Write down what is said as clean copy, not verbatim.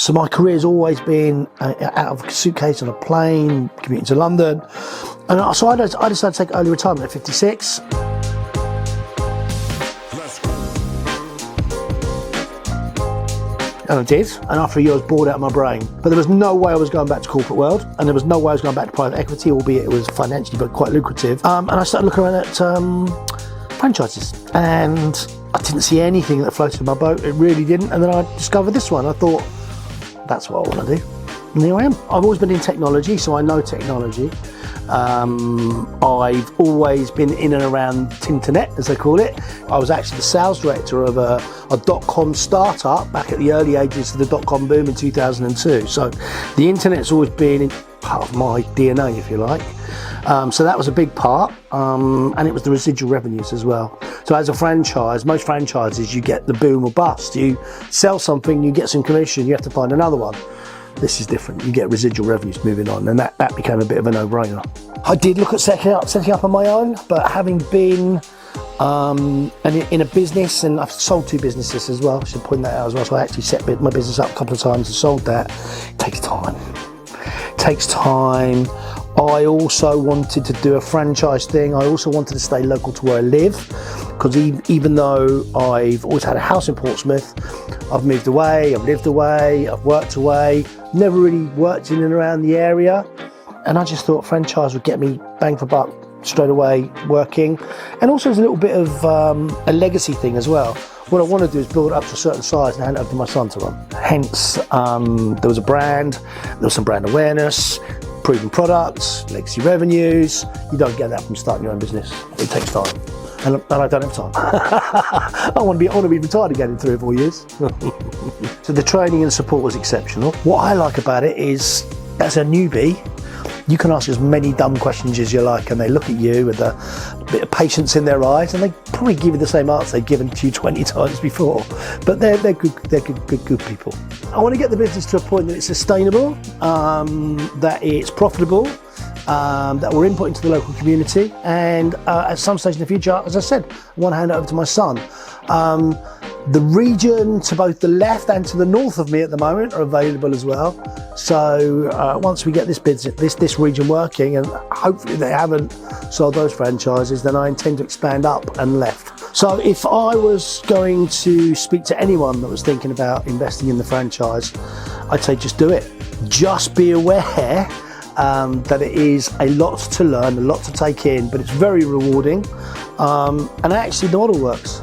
So my career's always been out of a suitcase on a plane, commuting to London. And so I decided to take early retirement at 56. And I did, and after a year I was bored out of my brain. But there was no way I was going back to corporate world, and there was no way I was going back to private equity, albeit it was financially but quite lucrative. And I started looking around at franchises, and I didn't see anything that floated my boat. It really didn't. And then I discovered this one. I thought, that's what I want to do. And here I am. I've always been in technology, so I know technology. I've always been in and around Tinternet, as they call it. I was actually the sales director of a dot-com startup back at the early ages of the dot-com boom in 2002. So the internet's always been part of my DNA, if you like. So that was a big part, and it was the residual revenues as well. So as a franchise, most franchises, you get the boom or bust. You sell something, you get some commission, you have to find another one. This is different. You get residual revenues moving on, and that became a bit of a no-brainer. I did look at setting up on my own, but having been in a business, and I've sold 2 businesses as well, I should point that out as well. So I actually set my business up a couple of times and sold that. It takes time. It takes time. I also wanted to do a franchise thing. I also wanted to stay local to where I live, because even though I've always had a house in Portsmouth, I've moved away, I've lived away, I've worked away, never really worked in and around the area. And I just thought franchise would get me bang for buck straight away working. And also as a little bit of a legacy thing as well. What I want to do is build it up to a certain size and hand it over to my son to run. Hence, there was a brand, there was some brand awareness, proven products, legacy revenues. You don't get that from starting your own business. It takes time. And I don't have time. I want to be retired again in 3 or 4 years. So the training and support was exceptional. What I like about it is, as a newbie, you can ask as many dumb questions as you like, and they look at you with a bit of patience in their eyes, and they probably give you the same answer they've given to you 20 times before. But they're good people. I want to get the business to a point that it's sustainable, that it's profitable, that we're inputting to the local community, and at some stage in the future, as I said, I want to hand it over to my son. The region to both the left and to the north of me at the moment are available as well. So once we get this region working, and hopefully they haven't sold those franchises, then I intend to expand up and left. So if I was going to speak to anyone that was thinking about investing in the franchise, I'd say just do it. Just be aware that it is a lot to learn, a lot to take in, but it's very rewarding. And actually the model works.